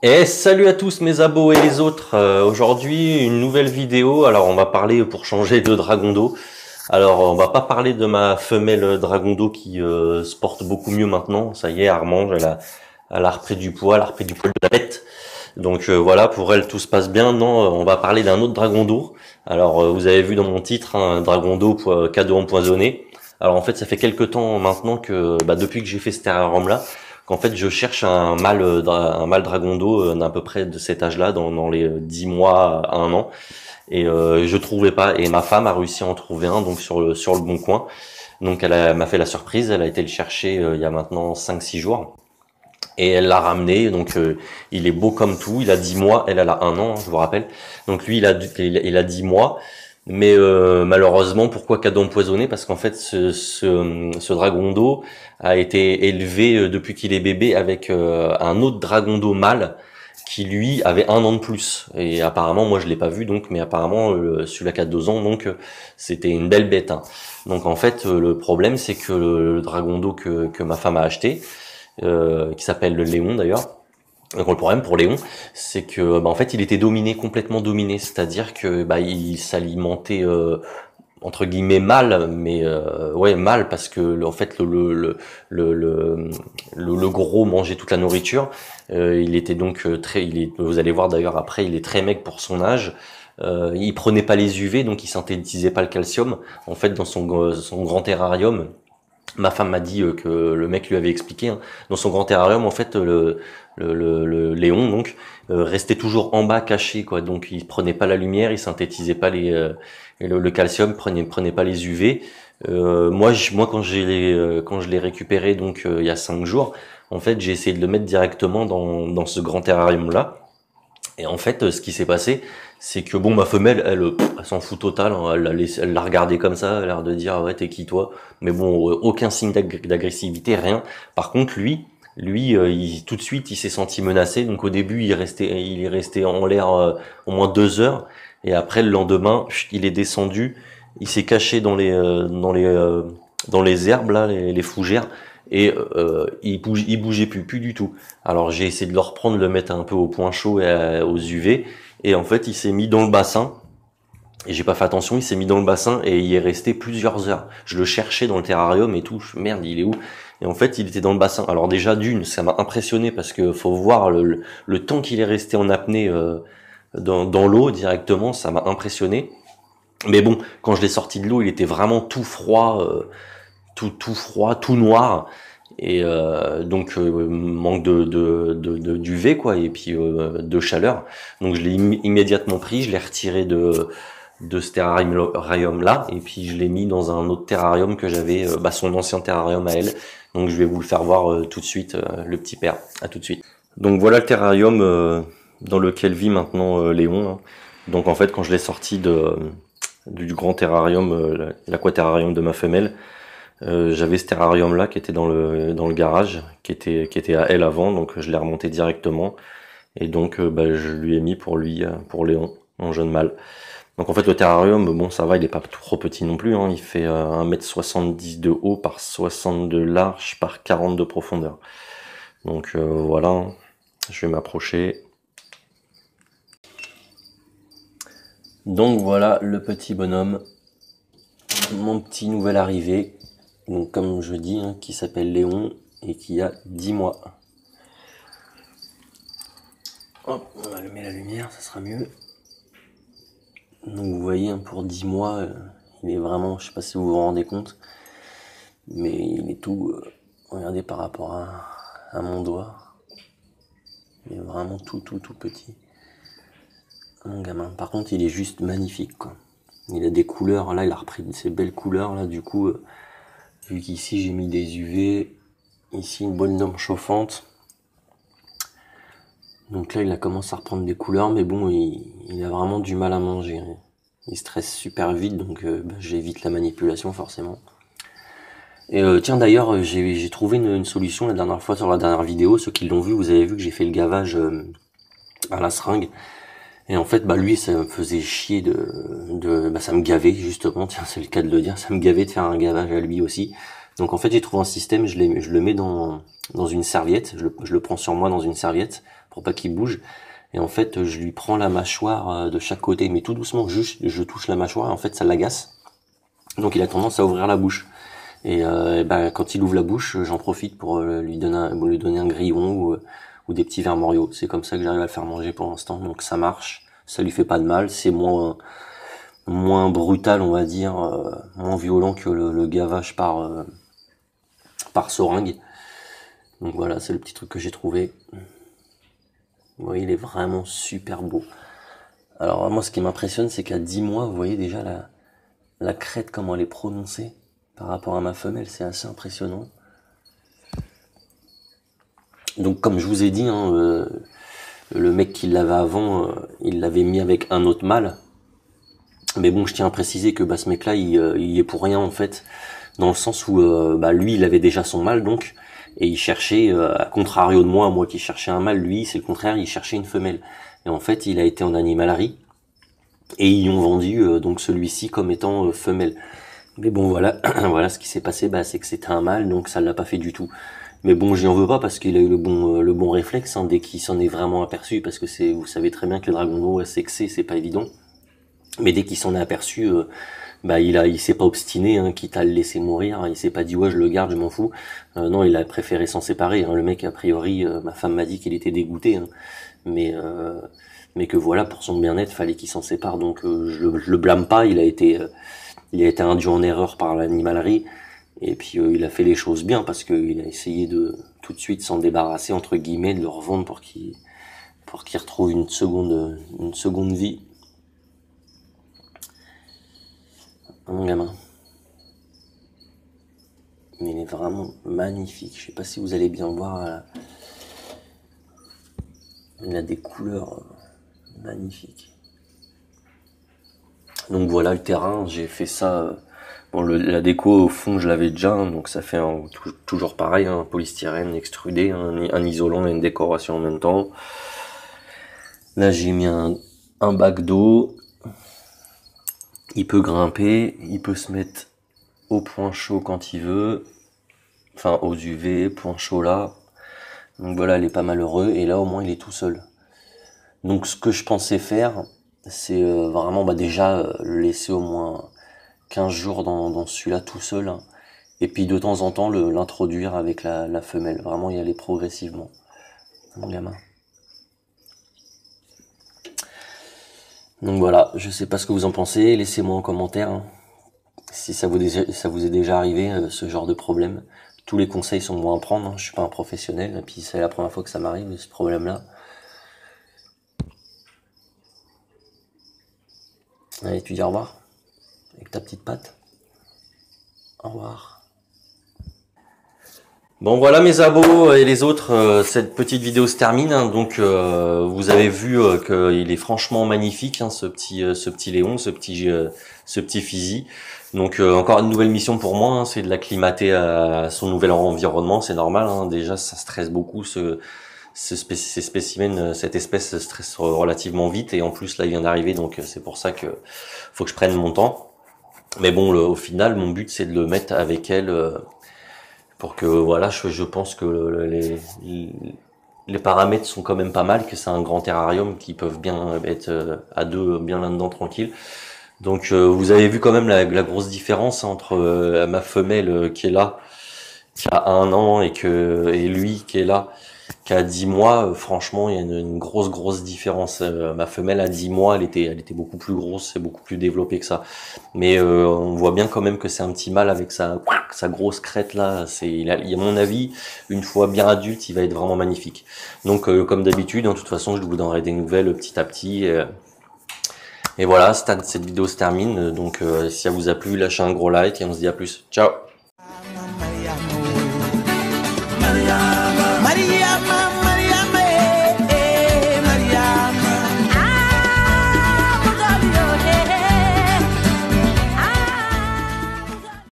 Et salut à tous mes abos et les autres. Aujourd'hui une nouvelle vidéo. Alors on va parler pour changer de dragon d'eau. Alors on va pas parler de ma femelle dragon d'eau qui se porte beaucoup mieux maintenant. Ça y est, Armange, elle a repris du poids, elle a repris du poil de la bête. Donc voilà, pour elle tout se passe bien. Non, on va parler d'un autre dragon d'eau. Alors vous avez vu dans mon titre, hein, un dragon d'eau cadeau empoisonné. Alors en fait ça fait quelques temps maintenant que depuis que j'ai fait ce terrarium là, qu'en fait je cherche un mâle dragon d'eau d'à peu près de cet âge-là, dans les 10 mois à 1 an. Et je trouvais pas. Et ma femme a réussi à en trouver un donc sur le bon coin. Donc m'a fait la surprise, elle a été le chercher il y a maintenant 5 6 jours. Et elle l'a ramené, donc il est beau comme tout, il a 10 mois, elle a 1 an, je vous rappelle. Donc lui il a 10 mois, mais malheureusement, pourquoi cadeau empoisonné? Parce qu'en fait ce dragon d'eau a été élevé depuis qu'il est bébé avec un autre dragon d'eau mâle qui lui avait 1 an de plus. Et apparemment, moi je l'ai pas vu donc, mais apparemment celui-là qui a 2 ans, donc c'était une belle bête, hein. Donc en fait le problème c'est que le dragon d'eau que ma femme a acheté, qui s'appelle le Léon d'ailleurs. Donc le problème pour Léon, c'est que en fait il était complètement dominé, c'est-à-dire que il s'alimentait entre guillemets mal, mais ouais mal parce que en fait le gros mangeait toute la nourriture. Il était donc vous allez voir d'ailleurs après, il est très maigre pour son âge. Il prenait pas les UV, donc il synthétisait pas le calcium. En fait dans son grand terrarium, ma femme m'a dit que le mec lui avait expliqué, hein, dans son grand terrarium, en fait, le Léon donc restait toujours en bas caché, quoi. Donc il prenait pas la lumière, il synthétisait pas le calcium, prenait pas les UV. Moi quand je l'ai récupéré donc il y a 5 jours, en fait j'ai essayé de le mettre directement dans ce grand terrarium là. Et en fait, ce qui s'est passé, c'est que ma femelle, elle s'en fout total, hein. Elle l'a regardé comme ça, elle a l'air de dire ouais t'es qui toi. Mais bon, aucun signe d'agressivité, rien. Par contre, tout de suite, il s'est senti menacé. Donc au début, il est resté en l'air au moins 2 heures. Et après, le lendemain, il est descendu, il s'est caché dans les herbes là, les fougères. Et il bougeait plus du tout. Alors j'ai essayé de le reprendre, de le mettre un peu au point chaud et aux UV, et en fait il s'est mis dans le bassin, et j'ai pas fait attention, il s'est mis dans le bassin et il est resté plusieurs heures. Je le cherchais dans le terrarium et tout, merde il est où? Et en fait il était dans le bassin. Alors déjà ça m'a impressionné parce que faut voir le temps qu'il est resté en apnée dans l'eau directement, ça m'a impressionné. Mais bon, quand je l'ai sorti de l'eau, il était vraiment tout froid, tout froid, tout noir, et donc manque d'UV quoi, et puis de chaleur. Donc je l'ai immédiatement pris, je l'ai retiré de ce terrarium là, et puis je l'ai mis dans un autre terrarium que j'avais, son ancien terrarium à elle. Donc je vais vous le faire voir tout de suite, le petit père. À tout de suite. Donc voilà le terrarium dans lequel vit maintenant Léon, hein. Donc en fait quand je l'ai sorti du grand terrarium, l'aquaterrarium de ma femelle, j'avais ce terrarium là qui était dans le garage, qui était à elle avant, donc je l'ai remonté directement, et donc je lui ai mis pour Léon, mon jeune mâle. Donc en fait le terrarium, bon ça va, il est pas trop petit non plus, hein, il fait 1,70 m de haut par 60 de large par 40 de profondeur. Donc voilà, je vais m'approcher. Donc voilà le petit bonhomme, mon petit nouvel arrivé, donc comme je dis, hein, qui s'appelle Léon et qui a 10 mois. Hop, on va allumer la lumière, ça sera mieux. Donc vous voyez, hein, pour 10 mois, il est vraiment, je sais pas si vous vous rendez compte, mais il est tout, regardez par rapport à mon doigt, il est vraiment tout petit. Mon gamin, par contre il est juste magnifique quoi. Il a des couleurs, là il a repris ces belles couleurs là, du coup vu qu'ici j'ai mis des UV, ici une bonne lampe chauffante, donc là il a commencé à reprendre des couleurs, mais bon il a vraiment du mal à manger, il stresse super vite, donc j'évite la manipulation forcément. Et tiens d'ailleurs j'ai trouvé une solution la dernière fois sur la dernière vidéo, ceux qui l'ont vu, vous avez vu que j'ai fait le gavage à la seringue. Et en fait, lui, ça me faisait chier ça me gavait, justement, tiens, c'est le cas de le dire, ça me gavait de faire un gavage à lui aussi. Donc en fait, j'ai trouvé un système, je le mets dans une serviette, je le prends sur moi dans une serviette, pour pas qu'il bouge. Et en fait, je lui prends la mâchoire de chaque côté, mais tout doucement, juste je touche la mâchoire et en fait ça l'agace. Donc il a tendance à ouvrir la bouche. Et ben, quand il ouvre la bouche, j'en profite pour lui donner un grillon ou des petits vermoriaux. C'est comme ça que j'arrive à le faire manger pour l'instant. Donc ça marche, ça lui fait pas de mal, c'est moins brutal, on va dire, moins violent que le gavage par seringue. Donc voilà, c'est le petit truc que j'ai trouvé. Vous voyez, il est vraiment super beau. Alors moi, ce qui m'impressionne, c'est qu'à 10 mois, vous voyez déjà la crête, comment elle est prononcée par rapport à ma femelle, c'est assez impressionnant. Donc comme je vous ai dit, hein, le mec qui l'avait avant, il l'avait mis avec un autre mâle. Mais bon, je tiens à préciser que ce mec-là, il est pour rien en fait, dans le sens où lui, il avait déjà son mâle, donc, et il cherchait, à contrario de moi qui cherchais un mâle, lui, c'est le contraire, il cherchait une femelle. Et en fait, il a été en animalerie, et ils ont vendu donc celui-ci comme étant femelle. Mais bon, voilà, voilà ce qui s'est passé, c'est que c'était un mâle, donc ça l'a pas fait du tout. Mais bon, j'y en veux pas parce qu'il a eu le bon réflexe, hein, dès qu'il s'en est vraiment aperçu, parce que vous savez très bien que le dragon d'eau sexé, c'est pas évident. Mais dès qu'il s'en est aperçu, il s'est pas obstiné, hein, quitte à le laisser mourir. Il s'est pas dit ouais, je le garde, je m'en fous. Non, il a préféré s'en séparer. Hein. Le mec, a priori, ma femme m'a dit qu'il était dégoûté, hein. Mais que voilà, pour son bien-être, fallait qu'il s'en sépare. Donc je le blâme pas. Il a été induit en erreur par l'animalerie. Et puis il a fait les choses bien parce qu'il a essayé de tout de suite s'en débarrasser entre guillemets, de le revendre pour qu'il retrouve une seconde vie. Mon gamin. Mais il est vraiment magnifique. Je sais pas si vous allez bien voir. Il a des couleurs magnifiques. Donc voilà le terrain. J'ai fait ça. Bon, la déco au fond, je l'avais déjà. Hein, donc ça fait toujours pareil. Un polystyrène extrudé, un isolant et une décoration en même temps. Là, j'ai mis un bac d'eau. Il peut grimper, il peut se mettre au point chaud quand il veut, enfin aux UV, point chaud là. Donc voilà, il est pas malheureux et là au moins il est tout seul. Donc ce que je pensais faire, c'est vraiment déjà le laisser au moins 15 jours dans celui-là tout seul. Hein, et puis de temps en temps l'introduire avec la femelle, vraiment y aller progressivement. Mon gamin. Donc voilà, je sais pas ce que vous en pensez, laissez-moi en commentaire hein, si ça vous est déjà arrivé ce genre de problème. Tous les conseils sont bons à prendre, hein, je suis pas un professionnel, et puis c'est la première fois que ça m'arrive ce problème-là. Allez, tu dis au revoir avec ta petite patte. Au revoir. Bon voilà mes abos et les autres, cette petite vidéo se termine. Hein, donc vous avez vu qu'il est franchement magnifique, hein, ce petit Léon, ce petit Fizi. Donc encore une nouvelle mission pour moi, hein, c'est de l'acclimater à son nouvel environnement, c'est normal. Hein, déjà ça stresse beaucoup ces spécimens, cette espèce stresse relativement vite et en plus là il vient d'arriver, donc c'est pour ça que faut que je prenne mon temps. Mais bon, au final mon but c'est de le mettre avec elle. Pour que voilà, je pense que les paramètres sont quand même pas mal, que c'est un grand terrarium qui peuvent bien être à deux bien là-dedans tranquille. Donc vous avez vu quand même la grosse différence entre ma femelle qui est là, qui a 1 an et lui qui est là, qui a 10 mois. Franchement, il y a une grosse différence. Ma femelle à 10 mois, elle était beaucoup plus grosse et beaucoup plus développée que ça. Mais on voit bien quand même que c'est un petit mâle avec sa grosse crête là. Il a, à mon avis, une fois bien adulte, il va être vraiment magnifique. Donc comme d'habitude, de toute façon, je vous donnerai des nouvelles petit à petit. Et voilà, cette vidéo se termine. Donc si ça vous a plu, lâchez un gros like et on se dit à plus. Ciao!